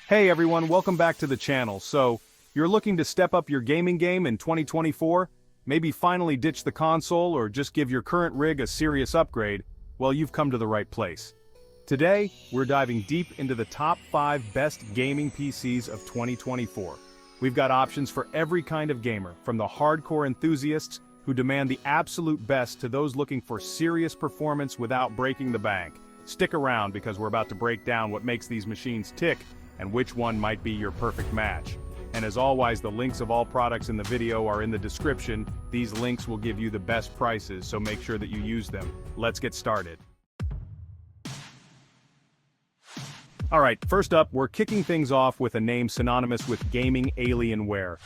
Hey everyone, welcome back to the channel. So, you're looking to step up your gaming game in 2024? Maybe finally ditch the console or just give your current rig a serious upgrade? Well, you've come to the right place. Today, we're diving deep into the top 5 best gaming PCs of 2024. We've got options for every kind of gamer, from the hardcore enthusiasts who demand the absolute best to those looking for serious performance without breaking the bank. Stick around because we're about to break down what makes these machines tick and which one might be your perfect match. And as always, the links of all products in the video are in the description. These links will give you the best prices, so make sure that you use them. Let's get started. Alright, first up, we're kicking things off with a name synonymous with gaming Alienware,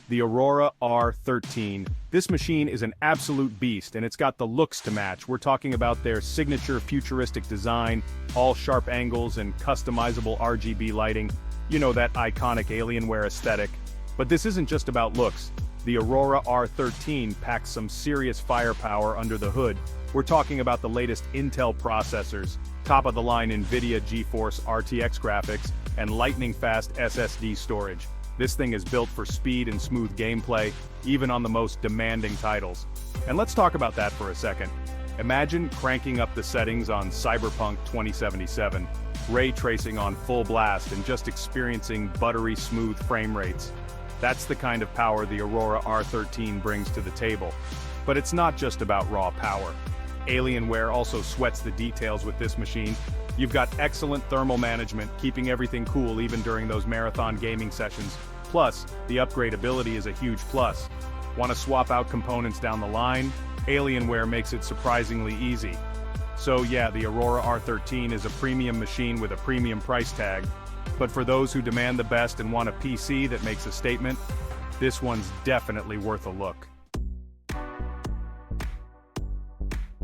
the Aurora R13. This machine is an absolute beast, and it's got the looks to match. We're talking about their signature futuristic design, all sharp angles and customizable RGB lighting. You know, that iconic Alienware aesthetic. But this isn't just about looks. The Aurora R13 packs some serious firepower under the hood. We're talking about the latest Intel processors, top-of-the-line NVIDIA GeForce RTX graphics, and lightning-fast SSD storage. This thing is built for speed and smooth gameplay, even on the most demanding titles. And let's talk about that for a second. Imagine cranking up the settings on Cyberpunk 2077, ray tracing on full blast, and just experiencing buttery smooth frame rates. That's the kind of power the Aurora R13 brings to the table. But it's not just about raw power. Alienware also sweats the details with this machine. You've got excellent thermal management, keeping everything cool even during those marathon gaming sessions. Plus, the upgradability is a huge plus. Want to swap out components down the line? Alienware makes it surprisingly easy. So yeah, the Aurora R13 is a premium machine with a premium price tag. But for those who demand the best and want a PC that makes a statement, this one's definitely worth a look.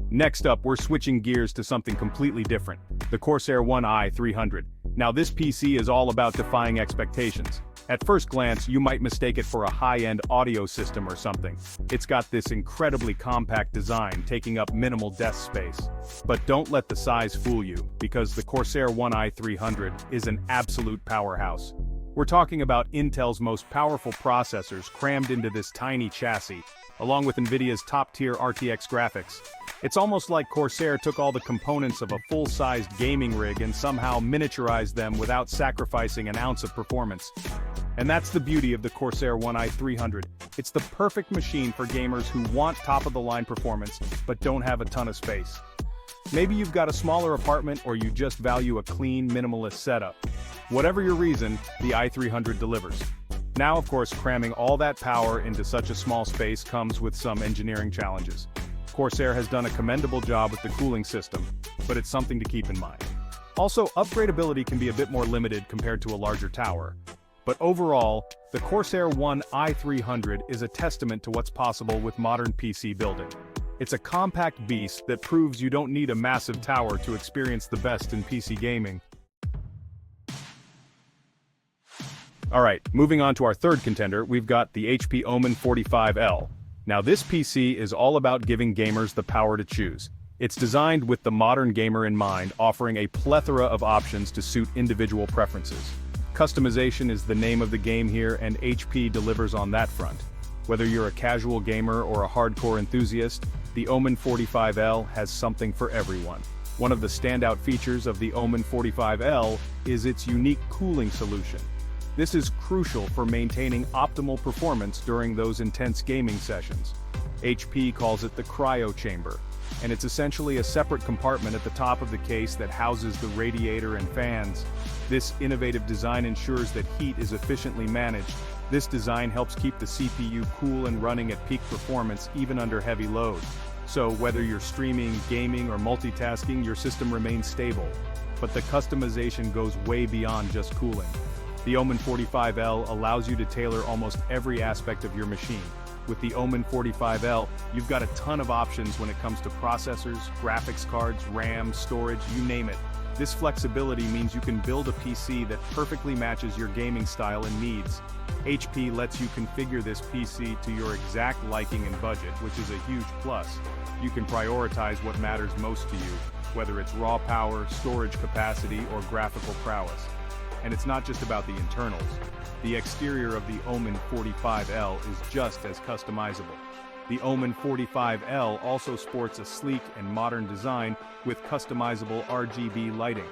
Next up, we're switching gears to something completely different, the Corsair One i300. Now this PC is all about defying expectations. At first glance, you might mistake it for a high-end audio system or something. It's got this incredibly compact design, taking up minimal desk space. But don't let the size fool you, because the Corsair One i300 is an absolute powerhouse. We're talking about Intel's most powerful processors crammed into this tiny chassis, along with NVIDIA's top-tier RTX graphics. It's almost like Corsair took all the components of a full-sized gaming rig and somehow miniaturized them without sacrificing an ounce of performance. And that's the beauty of the Corsair One i300. It's the perfect machine for gamers who want top-of-the-line performance, but don't have a ton of space. Maybe you've got a smaller apartment or you just value a clean, minimalist setup. Whatever your reason, the i300 delivers. Now, of course, cramming all that power into such a small space comes with some engineering challenges. Corsair has done a commendable job with the cooling system, but it's something to keep in mind. Also, upgradability can be a bit more limited compared to a larger tower. But overall, the Corsair One i300 is a testament to what's possible with modern PC building. It's a compact beast that proves you don't need a massive tower to experience the best in PC gaming. Alright, moving on to our third contender, we've got the HP Omen 45L. Now this PC is all about giving gamers the power to choose. It's designed with the modern gamer in mind, offering a plethora of options to suit individual preferences. Customization is the name of the game here, and HP delivers on that front. Whether you're a casual gamer or a hardcore enthusiast, the Omen 45L has something for everyone. One of the standout features of the Omen 45L is its unique cooling solution. This is crucial for maintaining optimal performance during those intense gaming sessions. HP calls it the cryo chamber, and it's essentially a separate compartment at the top of the case that houses the radiator and fans. This innovative design ensures that heat is efficiently managed. This design helps keep the CPU cool and running at peak performance even under heavy load. So whether you're streaming, gaming, or multitasking, your system remains stable. But the customization goes way beyond just cooling. The Omen 45L allows you to tailor almost every aspect of your machine. With the Omen 45L, you've got a ton of options when it comes to processors, graphics cards, RAM, storage, you name it. This flexibility means you can build a PC that perfectly matches your gaming style and needs. HP lets you configure this PC to your exact liking and budget, which is a huge plus. You can prioritize what matters most to you, whether it's raw power, storage capacity, or graphical prowess. And it's not just about the internals. The exterior of the Omen 45L is just as customizable. The Omen 45L also sports a sleek and modern design with customizable RGB lighting.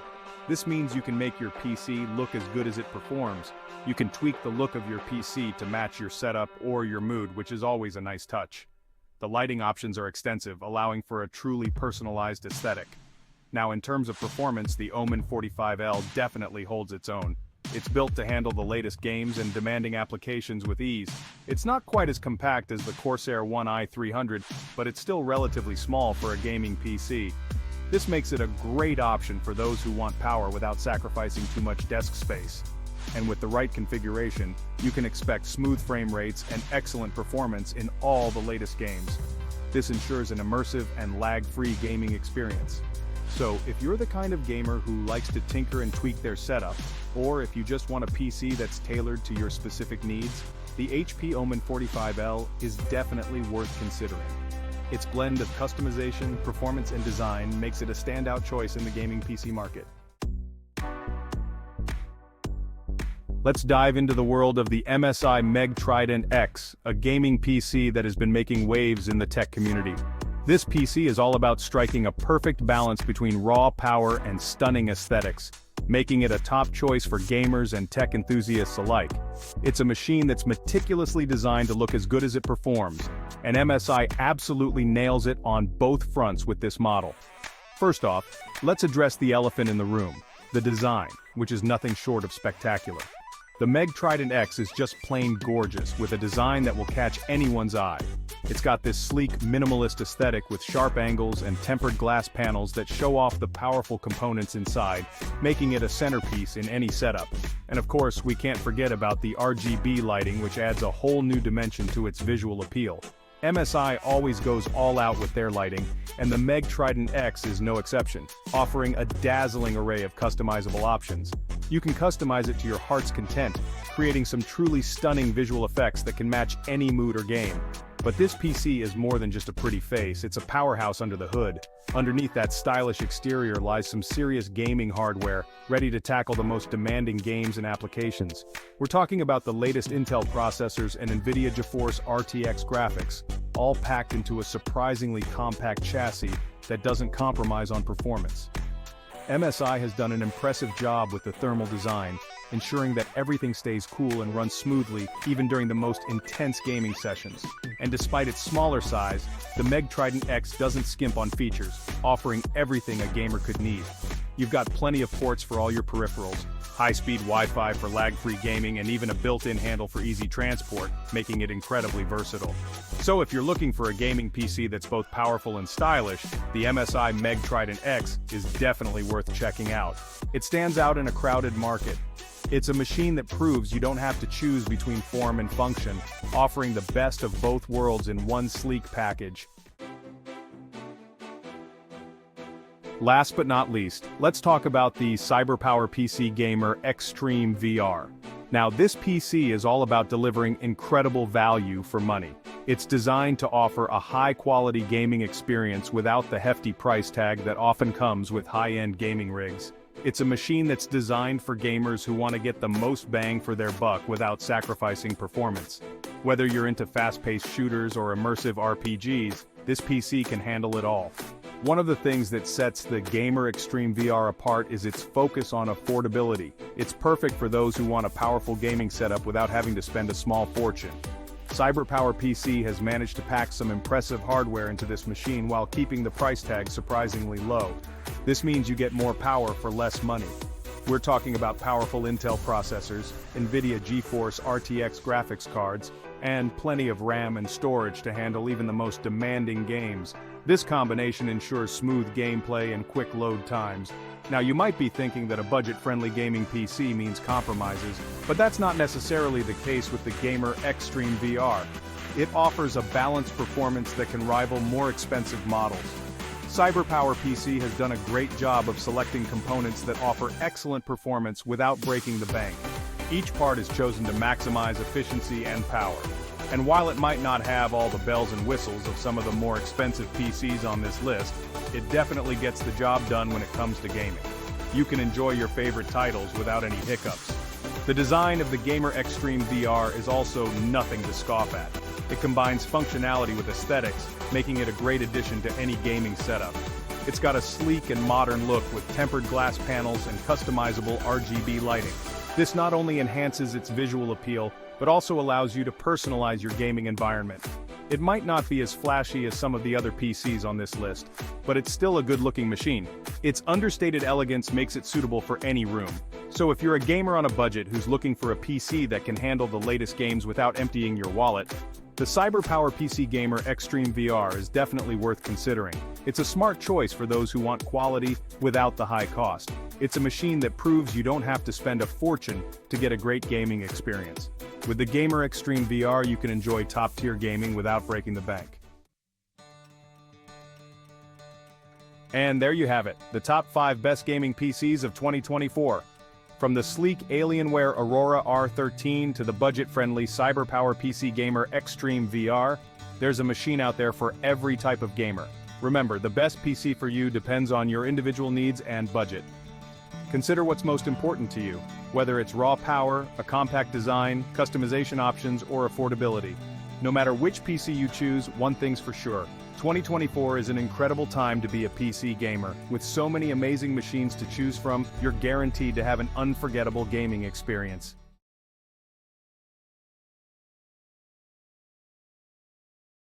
This means you can make your PC look as good as it performs. You can tweak the look of your PC to match your setup or your mood, which is always a nice touch. The lighting options are extensive, allowing for a truly personalized aesthetic. Now, in terms of performance, the Omen 45L definitely holds its own. It's built to handle the latest games and demanding applications with ease. It's not quite as compact as the Corsair One i300, but it's still relatively small for a gaming PC. This makes it a great option for those who want power without sacrificing too much desk space. And with the right configuration, you can expect smooth frame rates and excellent performance in all the latest games. This ensures an immersive and lag-free gaming experience. So, if you're the kind of gamer who likes to tinker and tweak their setup, or if you just want a PC that's tailored to your specific needs, the HP Omen 45L is definitely worth considering. Its blend of customization, performance, and design makes it a standout choice in the gaming PC market. Let's dive into the world of the MSI MEG Trident X, a gaming PC that has been making waves in the tech community. This PC is all about striking a perfect balance between raw power and stunning aesthetics, making it a top choice for gamers and tech enthusiasts alike. It's a machine that's meticulously designed to look as good as it performs, and MSI absolutely nails it on both fronts with this model. First off, let's address the elephant in the room, the design, which is nothing short of spectacular. The MEG Trident X is just plain gorgeous, with a design that will catch anyone's eye. It's got this sleek, minimalist aesthetic with sharp angles and tempered glass panels that show off the powerful components inside, making it a centerpiece in any setup. And of course, we can't forget about the RGB lighting, which adds a whole new dimension to its visual appeal. MSI always goes all out with their lighting, and the MEG Trident X is no exception, offering a dazzling array of customizable options. You can customize it to your heart's content, creating some truly stunning visual effects that can match any mood or game. But this PC is more than just a pretty face, it's a powerhouse under the hood. Underneath that stylish exterior lies some serious gaming hardware, ready to tackle the most demanding games and applications. We're talking about the latest Intel processors and NVIDIA GeForce RTX graphics, all packed into a surprisingly compact chassis that doesn't compromise on performance. MSI has done an impressive job with the thermal design, ensuring that everything stays cool and runs smoothly even during the most intense gaming sessions. And despite its smaller size, the MEG Trident X doesn't skimp on features, offering everything a gamer could need. You've got plenty of ports for all your peripherals, high-speed Wi-Fi for lag-free gaming, and even a built-in handle for easy transport, making it incredibly versatile. So if you're looking for a gaming PC that's both powerful and stylish, the MSI MEG Trident X is definitely worth checking out. It stands out in a crowded market. It's a machine that proves you don't have to choose between form and function, offering the best of both worlds in one sleek package. Last but not least, let's talk about the CyberPowerPC Gamer Xtreme VR. Now, this PC is all about delivering incredible value for money. It's designed to offer a high-quality gaming experience without the hefty price tag that often comes with high-end gaming rigs. It's a machine that's designed for gamers who want to get the most bang for their buck without sacrificing performance. Whether you're into fast-paced shooters or immersive RPGs, this PC can handle it all. One of the things that sets the Gamer Xtreme VR apart is its focus on affordability. It's perfect for those who want a powerful gaming setup without having to spend a small fortune. CyberPowerPC has managed to pack some impressive hardware into this machine while keeping the price tag surprisingly low. This means you get more power for less money. We're talking about powerful Intel processors, NVIDIA GeForce RTX graphics cards, and plenty of RAM and storage to handle even the most demanding games. This combination ensures smooth gameplay and quick load times. Now, you might be thinking that a budget-friendly gaming PC means compromises, but that's not necessarily the case with the Gamer Xtreme VR. It offers a balanced performance that can rival more expensive models. CyberPowerPC has done a great job of selecting components that offer excellent performance without breaking the bank. Each part is chosen to maximize efficiency and power. And while it might not have all the bells and whistles of some of the more expensive PCs on this list, it definitely gets the job done when it comes to gaming. you can enjoy your favorite titles without any hiccups. The design of the Gamer Xtreme VR is also nothing to scoff at. It combines functionality with aesthetics, making it a great addition to any gaming setup. It's got a sleek and modern look with tempered glass panels and customizable RGB lighting. This not only enhances its visual appeal, but also allows you to personalize your gaming environment. It might not be as flashy as some of the other PCs on this list, but it's still a good-looking machine. Its understated elegance makes it suitable for any room. So if you're a gamer on a budget who's looking for a PC that can handle the latest games without emptying your wallet, the CyberPowerPC Gamer Xtreme VR is definitely worth considering. It's a smart choice for those who want quality without the high cost. It's a machine that proves you don't have to spend a fortune to get a great gaming experience. With the Gamer Xtreme VR, you can enjoy top-tier gaming without breaking the bank. And there you have it, the top 5 best gaming PCs of 2024. From the sleek Alienware Aurora R13 to the budget-friendly CyberPowerPC Gamer Xtreme VR, there's a machine out there for every type of gamer. Remember, the best PC for you depends on your individual needs and budget. Consider what's most important to you, whether it's raw power, a compact design, customization options, or affordability. No matter which PC you choose, one thing's for sure. 2024 is an incredible time to be a PC gamer. With so many amazing machines to choose from, you're guaranteed to have an unforgettable gaming experience.